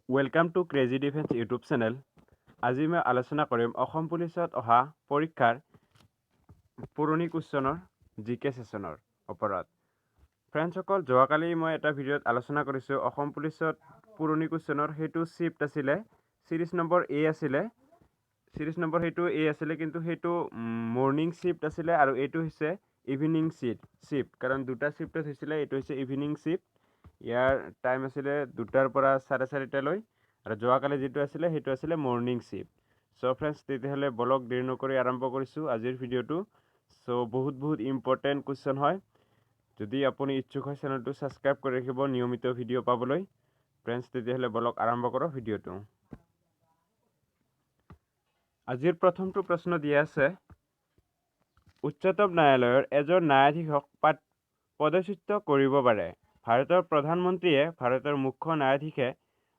Welcome to Crazy Defense YouTube channel. আজি মই আলোচনা কৰিম অসম পুলিচত অহা পৰীক্ষাৰ পুৰণি কুৱেশ্যনৰ জিকে সেশনৰ ওপৰত। ফ্ৰেণ্ডসকল, যোৱাকালি মই এটা ভিডিঅ'ত আলোচনা কৰিছোঁ অসম পুলিচত পুৰণি কুৱেশ্যনৰ সেইটো শিফ্ট আছিলে, সিৰিজ নম্বৰ এ আছিলে, কিন্তু সেইটো মৰ্নিং শিফ্ট আছিলে আৰু এইটো হৈছে ইভিনিং শিফ্ট কাৰণ দুটা শিফ্টত হৈছিলে। এইটো হৈছে ইভিনিং শিফ্ট, ইয়াৰ টাইম আছিলে 2টাৰ পৰা 4:30লৈ আৰু যোৱাকালি যিটো আছিলে সেইটো আছিলে মৰ্নিং শিফ্ট। চ' ফ্ৰেণ্ডছ, তেতিয়াহ'লে বলক দেৰি নকৰি আৰম্ভ কৰিছোঁ আজিৰ ভিডিঅ'টো। চ' বহুত ইম্পৰ্টেণ্ট কুৱেশ্যন হয়। যদি আপুনি ইচ্ছুক হয় চেনেলটো ছাবস্ক্ৰাইব কৰি ৰাখিব নিয়মিত ভিডিঅ' পাবলৈ। ফ্ৰেণ্ডছ, তেতিয়াহ'লে বলক আৰম্ভ কৰোঁ ভিডিঅ'টো। আজিৰ প্ৰথমটো প্ৰশ্ন দিয়া আছে, উচ্চতম ন্যায়ালয়ৰ এজন ন্যায়াধীশক পদচ্যুত কৰিব পাৰে। ভাৰতৰ প্ৰধানমন্ত্ৰীয়ে ভাৰতৰ মুখ্য ন্যায়াধীশে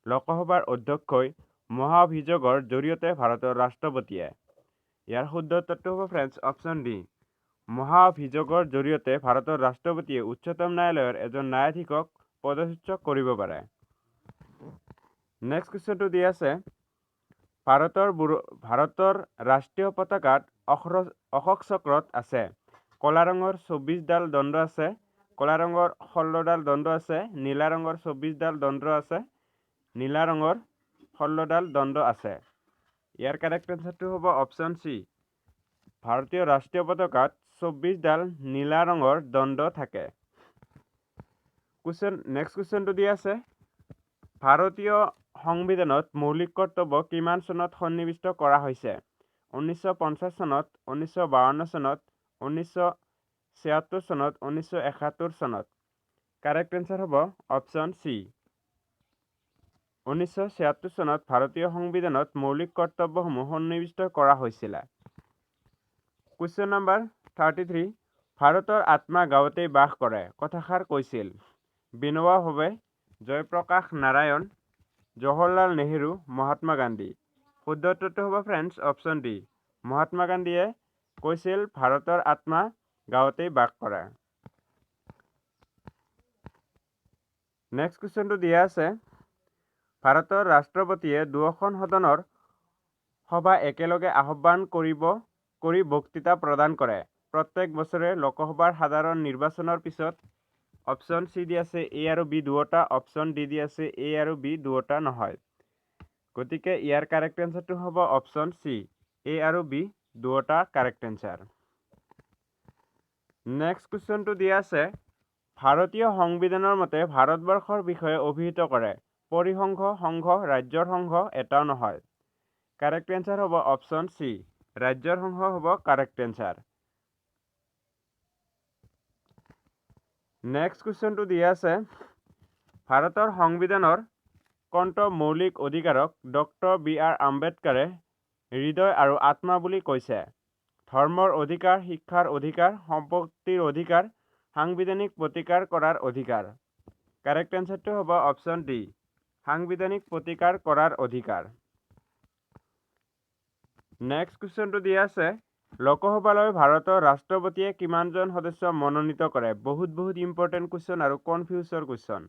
লোকসভাৰ অধ্যক্ষই মহাভিযোগৰ জৰিয়তে ভাৰতৰ ৰাষ্ট্ৰপতিয়ে। ইয়াৰ শুদ্ধ উত্তৰটো হ'ব ফ্ৰেণ্ডছ অপশ্যন ডি। মহাভিযোগৰ জৰিয়তে ভাৰতৰ ৰাষ্ট্ৰপতিয়ে উচ্চতম ন্যায়ালয়ৰ এজন ন্যায়াধীশক পদচ্যুত কৰিব পাৰে। নেক্সট কুৱেশ্যনটো দিয়া আছে, ভাৰতৰ ৰাষ্ট্ৰীয় পতাকাত অশোক চক্ৰত আছে কলা ৰঙৰ 24ডাল দণ্ড আছে, কলা ৰঙৰ 16ডাল দণ্ড আছে, নীলা ৰঙৰ 24ডাল দণ্ড আছে, নীলা ৰঙৰ 16ডাল দণ্ড আছে। ইয়াৰ কাৰেক্ট এনচাৰটো হ'ব অপশ্যন চি। ভাৰতীয় ৰাষ্ট্ৰীয় পতাকাত 24ডাল নীলা ৰঙৰ দণ্ড থাকে। নেক্সট কুৱেশ্যনটো দিয়া আছে, ভাৰতীয় সংবিধানত মৌলিক কৰ্তব্য কিমান চনত সন্নিৱিষ্ট কৰা হৈছে? 1950 চনত, 1952 চনত, 1976 চনত, 1971 চনত। কাৰেক্ট এনচাৰ হ'ব অপশ্যন চি। 1976 চনত ভাৰতীয় সংবিধানত মৌলিক কৰ্তব্যসমূহ সন্নিৱিষ্ট কৰা হৈছিল। কুৱেশ্যন নম্বৰ 33, ভাৰতৰ আত্মা গাঁৱতেই বাস কৰে কথাষাৰ কৈছিল? বিনোবা ভাৱে, জয়প্ৰকাশ নাৰায়ণ, জৱাহৰলাল নেহৰু, মহাত্মা গান্ধী। শুদ্ধ উত্তৰটো হ'ব ফ্ৰেণ্ডছ অপশ্যন ডি। মহাত্মা গান্ধীয়ে কৈছিল ভাৰতৰ আত্মা গাঁৱতেই বাস কৰে। নেক্সট কুৱেশ্যনটো দিয়া আছে, ভাৰতৰ ৰাষ্ট্ৰপতিয়ে দুয়োখন সদনৰ সভা একেলগে আহ্বান কৰি বক্তৃতা প্ৰদান কৰে প্ৰত্যেক বছৰে লোকসভাৰ সাধাৰণ নিৰ্বাচনৰ পিছত? অপশ্যন চি দি আছে এ আৰু বি দুয়োটা, অপশ্যন ডি দি আছে এ আৰু বি দুয়োটা নহয়। গতিকে ইয়াৰ কাৰেক্ট এনচাৰটো হ'ব অপশ্যন চি, এ আৰু বি দুয়োটা কাৰেক্ট এনচাৰ। নেক্সট কুৱেশ্যনটো দিয়া আছে, ভাৰতীয় সংবিধানৰ মতে ভাৰতবৰ্ষৰ বিষয়ে অভিহিত কৰে পৰিসংঘ, সংঘ, ৰাজ্যৰ সংঘ এটাও নহয়। কাৰেক্ট এনচাৰ হ'ব অপশ্যন চি, ৰাজ্যৰ সংঘ হ'ব কাৰেক্ট এনচাৰ। নেক্সট কুৱেশ্যনটো দিয়া আছে, ভাৰতৰ সংবিধানৰ কোনটো মৌলিক অধিকাৰক ডক্টৰ বি.আৰ. আম্বেদকাৰে হৃদয় আৰু আত্মা বুলি কৈছে? ধৰ্মৰ অধিকাৰ, শিক্ষাৰ অধিকাৰ, সম্পত্তিৰ অধিকাৰ, সাংবিধানিক প্ৰতিকাৰ কৰাৰ অধিকাৰ। কাৰেক্ট এনচাৰটো হ'ব অপশ্যন ডি, সাংবিধানিক প্ৰতিকাৰ কৰাৰ অধিকাৰ। নেক্সট কুৱেশ্যনটো দিয়া আছে, লোকসভালৈ ভাৰতৰ ৰাষ্ট্ৰপতিয়ে কিমানজন সদস্য মনোনীত কৰে? বহুত ইম্পৰ্টেণ্ট কুৱেশ্যন আৰু কনফিউজৰ কুৱেশ্যন।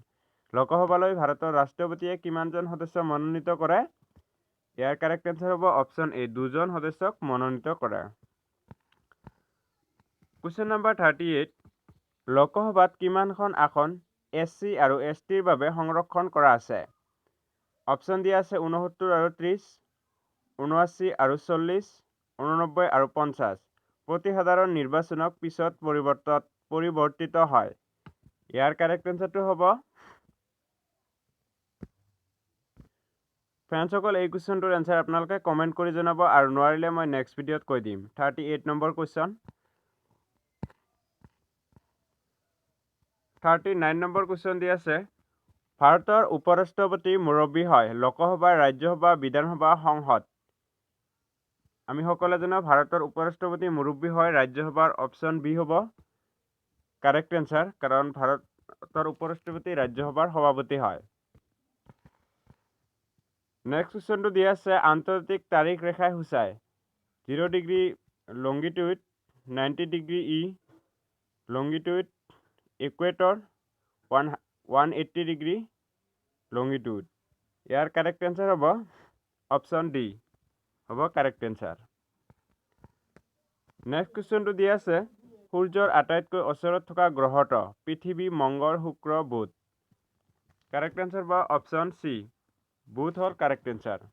লোকসভালৈ ভাৰতৰ ৰাষ্ট্ৰপতিয়ে কিমানজন সদস্য মনোনীত কৰে? ইয়াৰ কাৰেক্ট এনচাৰ হ'ব অপশ্যন এ, 2জন সদস্যক মনোনীত কৰে। কুৱেশ্যন নম্বৰ 38, লোকসভাত কিমানখন আসন SC আৰু STৰ বাবে সংৰক্ষণ কৰা আছে? অপশ্যন দিয়া আছে 69 আৰু 30, 79 আৰু 40, 89 আৰু 50। প্ৰতি সাধাৰণ নিৰ্বাচনক পিছত পৰিৱৰ্তিত হয়। ইয়াৰ কাৰেক্ট এনচাৰটো হ'ব ফ্ৰেণ্ডসকল, এই কুৱেশ্যনটোৰ এনচাৰ আপোনালোকে কমেণ্ট কৰি জনাব আৰু নোৱাৰিলে মই নেক্সট ভিডিঅ'ত কৈ দিম। 38 নম্বৰ কুৱেশ্যন। 39 নম্বৰ কুৱেশ্যন দি আছে, ভাৰতৰ উপৰাষ্ট্ৰপতি মুৰব্বী হয় লোকসভা, ৰাজ্যসভা, বিধানসভা, সংসদ? আমি সকলোৱে জানো ভাৰতৰ উপৰাষ্ট্ৰপতি মুৰব্বী হয় ৰাজ্যসভাৰ। অপশ্যন বি হ'ব কাৰেক্ট এনচাৰ, কাৰণ ভাৰতৰ উপৰাষ্ট্ৰপতি ৰাজ্যসভাৰ সভাপতি হয়। নেক্সট কুৱেশ্যনটো দিয়া আছে, আন্তৰ্জাতিক তাৰিখ ৰেখাই সূচায় 0 ডিগ্ৰী লংগিটিউড, 90 ডিগ্ৰী ই লংগিটিউড, ইকুৱেটৰ, 180 ডিগ্ৰী লংগিটিউড। ইয়াৰ কাৰেক্ট এনসাৰ হ'ব অপশন ডি হ'ব কাৰেক্ট এনসাৰ নেক্সট কুৱেশ্যনটো দিয়া আছে সূৰ্যৰ আটাইতকৈ ওচৰত থকা গ্ৰহটো পৃথিৱী মংগল শুক্ৰ বুধ কাৰেক্ট এনসাৰ হ'ব অপশন চি বুধ হ'ল কাৰেক্ট এনসাৰ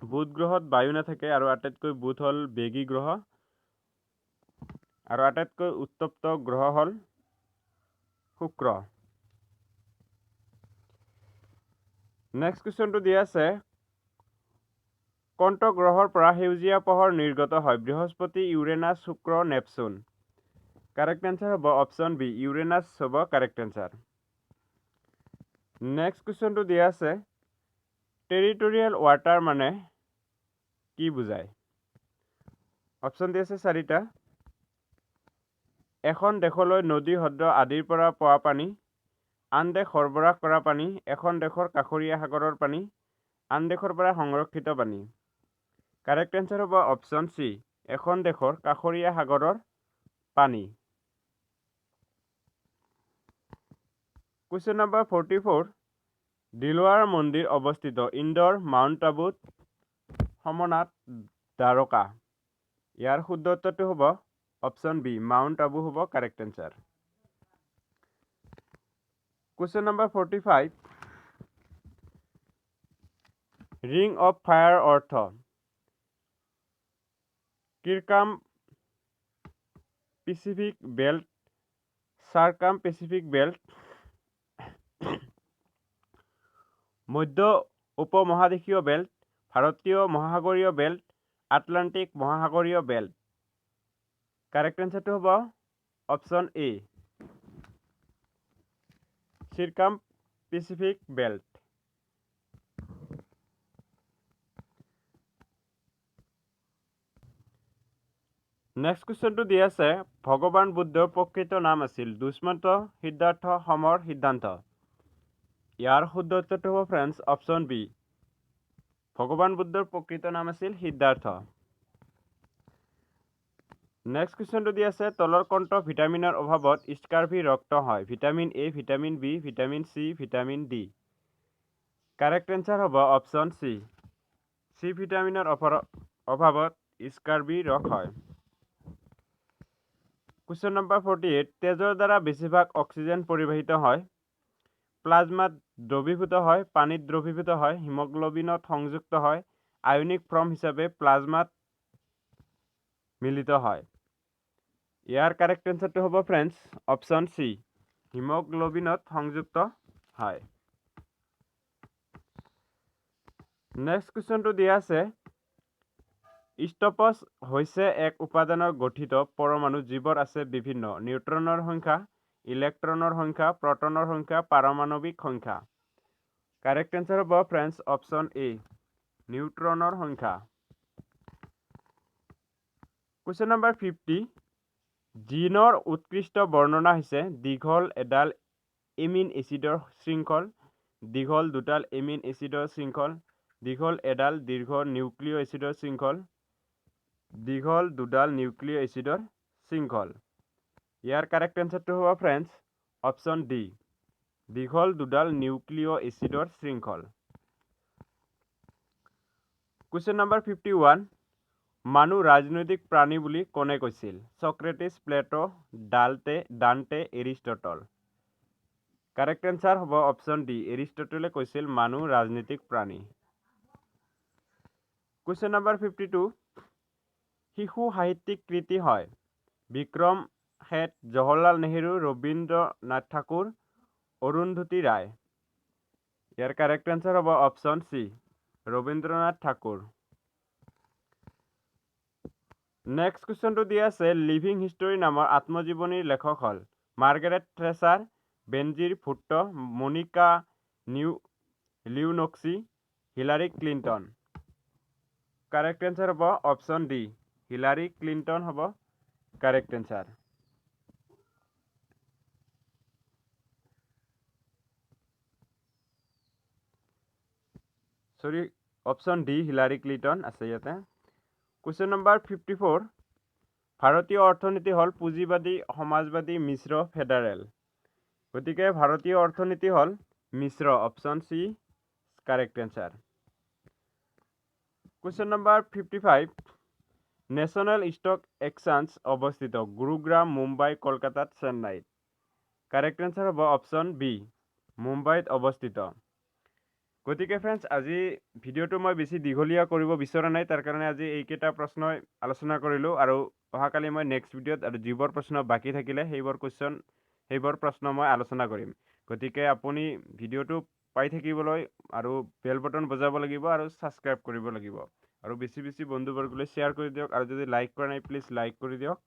বুধ গ্ৰহত বায়ু নাথাকে আৰু আটাইতকৈ বুধ হ'ল বেগী গ্ৰহ আৰু আটাইতকৈ উত্তপ্ত গ্ৰহ হ'ল শুক্ৰ নেক্সট কুৱেশ্যনটো দিয়া আছে কোনটো গ্ৰহৰ পৰা সেউজীয়া পোহৰ নিৰ্গত হয় বৃহস্পতি ইউৰেনাছ শুক্ৰ নেপচুন কাৰেক্ট এনসাৰ হ'ব অপশন বি ইউৰেনাছ হ'ব কাৰেক্ট এনসাৰ নেক্সট কুৱেশ্যনটো দিয়া আছে টেৰিটৰিয়েল ৱাটাৰ মানে কি বুজায় অপশন দিয়া আছে চাৰিটা এখন দেশলৈ নদী হ্ৰদ আদিৰ পৰা পোৱা পানী আন দেশ সৰবৰাহ কৰা পানী এখন দেশৰ কাষৰীয়া সাগৰৰ পানী আন দেশৰ পৰা সংৰক্ষিত পানী কাৰেক্ট এনসাৰ হ'ব অপশন চি এখন দেশৰ কাষৰীয়া সাগৰৰ পানী কুৱেশ্যন নম্বৰ 44 দিলৱাৰ মন্দিৰ অৱস্থিত ইন্দোৰ মাউণ্ট আবুত সমনাথ দ্বাৰকা ইয়াৰ শুদ্ধ উত্তৰটো হ'ব অপশন বি মাউণ্ট আবু হ'ব correct answer question number 45 ring of fire অৰ্থ circum pacific belt circum pacific belt মধ্য উপমহাদেশীয় বেল্ট ভাৰতীয় মহাসাগৰীয় বেল্ট আটলান্টিক মহাসাগৰীয় বেল্ট কাৰেক্ট এনসাৰটো হ'ব option A circum pacific belt next কুৱেশ্যনটো দিয়া আছে ভগৱান বুদ্ধৰ প্ৰকৃত নাম আছিল দুষ্মন্ত সিদ্ধাৰ্থ সমৰ সিদ্ধান্ত ইয়াৰ শুদ্ধ উত্তৰটো হ'ব ফ্ৰেণ্ডছ অপশন বি ভগৱান বুদ্ধৰ প্ৰকৃত নাম আছিল সিদ্ধাৰ্থ নেক্সট কুৱেশ্যনটো দিয়া আছে তলৰ কোনটো ভিটামিনৰ অভাৱত স্কাৰ্ভি ৰক্ত হয় vitamin A vitamin B vitamin C vitamin D correct answer হ'ব অপশন চি চি ভিটামিনৰ অভাৱত স্কাৰ্ভি ৰোগ হয় কুৱেশ্যন নম্বৰ 48 তেজৰ দ্বাৰা বেছিভাগ অক্সিজেন পৰিবাহিত হয় প্লাজমাত দ্ৰৱীভূত হয় পানীত দ্ৰৱীভূত হয় হিমোগ্লোবিনত সংযুক্ত হয় আয়নিক ফৰ্ম হিচাপে প্লাজমাত মিলিত হয় ইয়াৰ কাৰেক্ট এনসাৰটো হ'ব ফ্ৰেণ্ডছ অপশন চি হিমোগ্লোবিনত সংযুক্ত হয় নেক্সট কুৱেশ্যনটো দিয়া আছে ষ্টপছ হৈছে এক উপাদানৰ গঠিত পৰমাণু জীৱৰ আছে বিভিন্ন নিউট্ৰনৰ সংখ্যা ইলেক্ট্ৰনৰ সংখ্যা প্ৰটনৰ সংখ্যা পাৰমাণৱিক সংখ্যা কাৰেক্ট এনসাৰ হ'ব ফ্ৰেণ্ডছ অপশন এ নিউট্ৰনৰ সংখ্যা কুৱেশ্যন নম্বৰ 50 জিনৰ উৎকৃষ্ট বৰ্ণনা হৈছে দীঘল এডাল এমিন এচিডৰ শৃংখল দীঘল দুডাল এমিন এচিডৰ শৃংখল দীঘল এডাল দীৰ্ঘ নিউক্লিয় এচিডৰ শৃংখল দীঘল দুডাল নিউক্লিয় এচিডৰ শৃংখল ইয়াৰ কাৰেক্ট এনসাৰটো হ'ব ফ্ৰেণ্ডছ অপশন ডি দীঘল দুডাল নিউক্লিয় এচিডৰ শৃংখল কুৱেশ্যন নম্বৰ 51 মানুহ ৰাজনৈতিক প্ৰাণী বুলি কোনে কৈছিল Socrates Plato Dante Aristotle correct answer হ'ব অপশন ডি এৰিষ্টটলে কৈছিল মানুহ ৰাজনৈতিক প্ৰাণী কুৱেশ্যন নম্বৰ 52 শিশু সাহিত্যিক কৃতি হয় বিক্ৰম শেঠ জৱাহৰলাল নেহেৰু ৰবীন্দ্ৰনাথ ঠাকুৰ অৰুন্ধতী ৰায় ইয়াৰ কাৰেক্ট এনসাৰ হ'ব option C Rabindranath Thakur next কুৱেশ্যনটো দিয়া আছে লিভিং হিষ্টৰী নামৰ আত্মজীৱনীৰ লেখক হ'ল Margaret Thatcher Benazir Bhutto Monica Lewinsky Hillary Clinton correct answer হ'ব অপশন ডি হিলাৰী ক্লিণ্টন হ'ব correct answer option D Hillary Clinton আছে ইয়াতে কুৱেশ্যন নম্বৰ 54 ভাৰতীয় অৰ্থনীতি হ'ল পুঁজিবাদী সমাজবাদী মিশ্ৰ ফেডাৰেল গতিকে ভাৰতীয় অৰ্থনীতি হ'ল মিশ্ৰ option C correct answer. Question number 55, national stock exchange অবস্থিত গুৰুগ্ৰাম, মুম্বাই, কলকাতাত, চেন্নাইত। কাৰেক্ট অ্যান্সাৰ হ'ব অপশ্যন বি, মুম্বাইত অৱস্থিত। গতিকে ফ্ৰেণ্ডছ, আজি ভিডিঅ'টো মই বেছি দীঘলীয়া কৰিব বিচৰা নাই, তাৰ কাৰণে আজি এইকেইটা প্ৰশ্নই আলোচনা কৰিলোঁ। আৰু অহাকালি মই নেক্সট ভিডিঅ'ত আৰু যিবোৰ প্ৰশ্ন বাকী থাকিলে সেইবোৰ প্ৰশ্ন মই আলোচনা কৰিম। গতিকে আপুনি ভিডিঅ'টো পাই থাকিবলৈ আৰু বেল বটন বজাব লাগিব আৰু ছাবস্ক্ৰাইব কৰিব লাগিব। আৰু বেছি বেছি বন্ধুবৰ্গলৈ শ্বেয়াৰ কৰি দিয়ক, আৰু যদি লাইক কৰা নাই প্লিজ লাইক কৰি দিয়ক।